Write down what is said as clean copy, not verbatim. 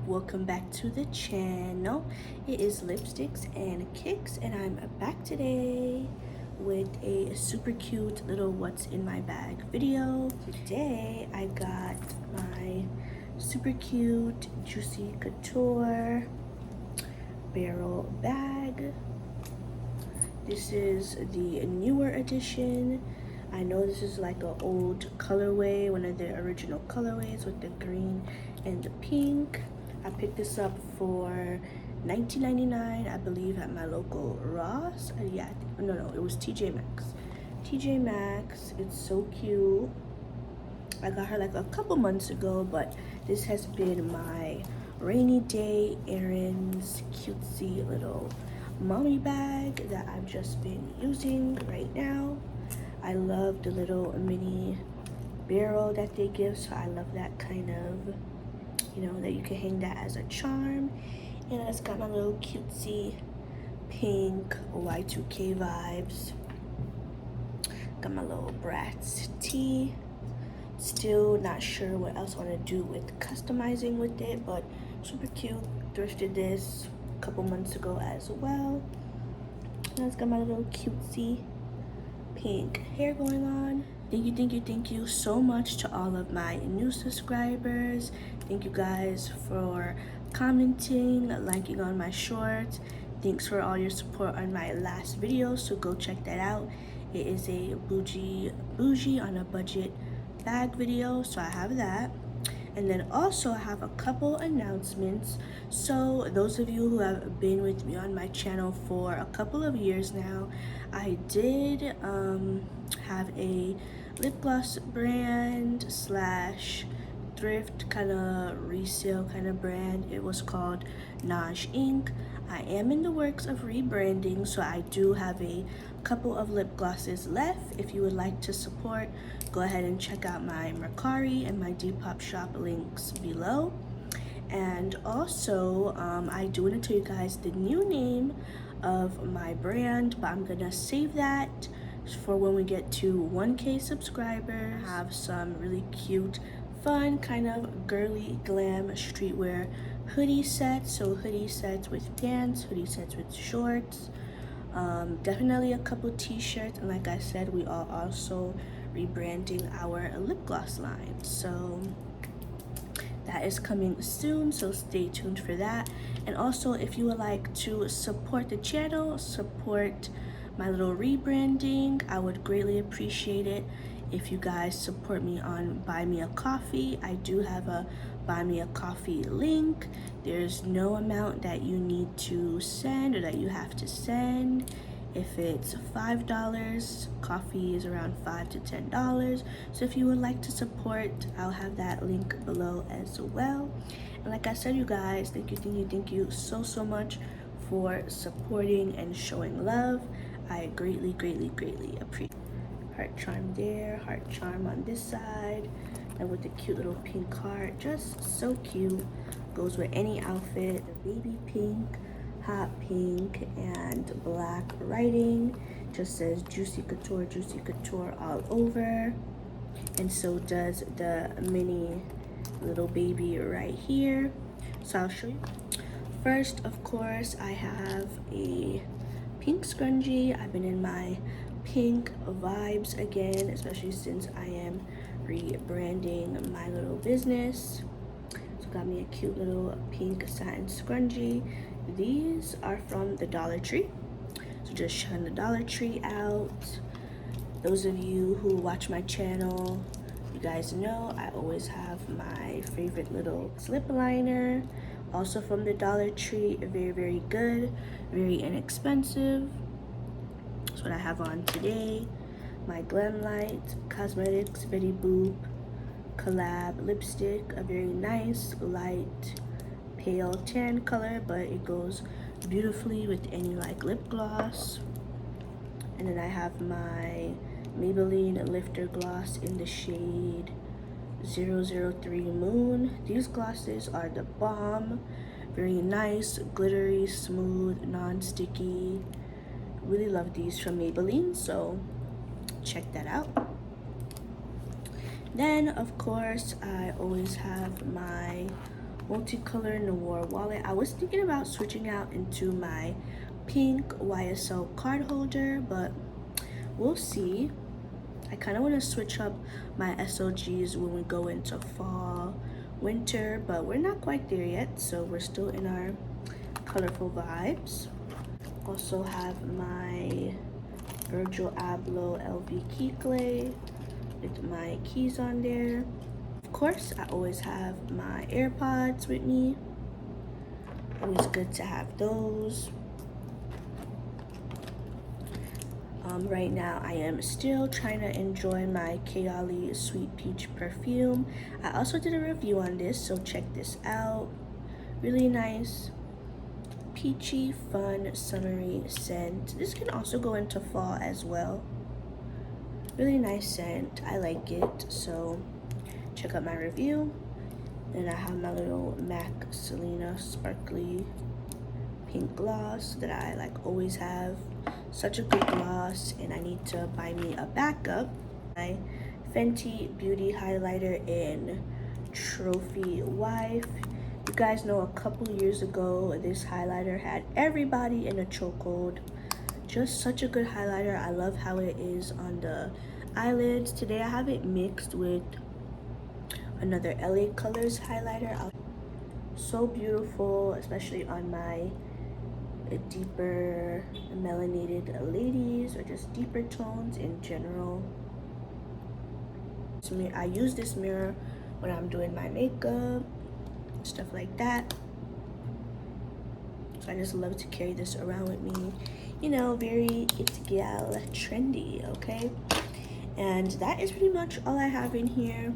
welcome back to the channel. It is Lipsticks and Kicks, and I'm back today with a super cute little what's in my bag video. Today I got my super cute Juicy Couture barrel bag. This is the newer edition. I know this is like an old colorway, one of the original colorways with the green and the pink. I picked this up for $19.99, I believe, at my local Ross. Yeah, no, it was TJ Maxx. TJ Maxx, it's so cute. I got her like a couple months ago, but this has been my rainy day errands cutesy little mommy bag that I've just been using right now. I love the little mini barrel that they give, so I love that kind of, that you can hang that as a charm. And it's got my little cutesy pink Y2K vibes. Got my little Bratz tee. Still not sure what else I want to do with customizing with it, but super cute. Thrifted this a couple months ago as well. And it's got my little cutesy pink hair going on. Thank you so much to all of my new subscribers. Thank you guys for commenting, liking on my shorts. Thanks for all your support on my last video, so go check that out. It is a bougie on a budget bag video, so I have that. And then also I have a couple announcements. So those of you who have been with me on my channel for a couple of years now, I did have a lip gloss brand slash thrift kind of resale kind of brand. It was called Naj Inc. I am in the works of rebranding, so I do have a couple of lip glosses left. If you would like to support, go ahead and check out my Mercari and my Depop shop links below. And also I do want to tell you guys the new name of my brand, but I'm gonna save that for when we get to 1K subscribers. I have some really cute, fun, kind of girly glam streetwear hoodie sets. So hoodie sets with pants, hoodie sets with shorts, definitely a couple t-shirts, and like I said, we are also rebranding our lip gloss line, so that is coming soon, so stay tuned for that. And also, if you would like to support the channel, support my little rebranding, I would greatly appreciate it if you guys support me on Buy Me a Coffee. I do have a Buy Me a Coffee link. There's no amount that you need to send or that you have to send. If it's $5, coffee is around $5 to $10. So if you would like to support, I'll have that link below as well. And like I said, you guys, thank you so much for supporting and showing love. I greatly appreciate. Heart charm there, heart charm on this side, and with the cute little pink heart, just so cute. Goes with any outfit. The baby pink, hot pink, and black writing. Just says Juicy Couture all over. And so does the mini little baby right here. So I'll show you. First, of course, I have a pink scrunchie. I've been in my pink vibes again, especially since I am rebranding my little business. So got me a cute little pink satin scrunchie. These are from the Dollar Tree, so just showing the Dollar Tree out. Those of you who watch my channel, you guys know I always have my favorite little lip liner, also from the Dollar Tree. Very good, very inexpensive. That's what I have on today. My Glam Light Cosmetics Betty Boop collab lipstick, a very nice light pale tan color, but it goes beautifully with any like lip gloss. And then I have my Maybelline Lifter Gloss in the shade 003 Moon. These glosses are the bomb. Very nice, glittery, smooth, non-sticky. Really love these from Maybelline, so check that out. Then, of course, I always have my multicolor noir wallet. I was thinking about switching out into my pink YSL card holder, but we'll see. I kind of want to switch up my SOGs when we go into fall, winter, but we're not quite there yet, so we're still in our colorful vibes. Also have my Virgil Abloh LV key clay with my keys on there. Of course, I always have my AirPods with me. Always good to have those. Right now I am still trying to enjoy my Kayali Sweet Peach perfume. I also did a review on this, so check this out. Really nice, peachy, fun, summery scent. This can also go into fall as well. Really nice scent, I like it, so check out my review. Then I have my little MAC Selena sparkly pink gloss that I like always have. Such a good gloss, and I need to buy me a backup. My Fenty Beauty highlighter in Trophy Wife. You guys know a couple years ago this highlighter had everybody in a chokehold. Just such a good highlighter. I love how it is on the eyelids. Today I have it mixed with another LA Colors highlighter. So beautiful, especially on my deeper melanated ladies, or just deeper tones in general. I use this mirror when I'm doing my makeup, stuff like that. So I just love to carry this around with me. You know, very it gal trendy, okay? And that is pretty much all I have in here.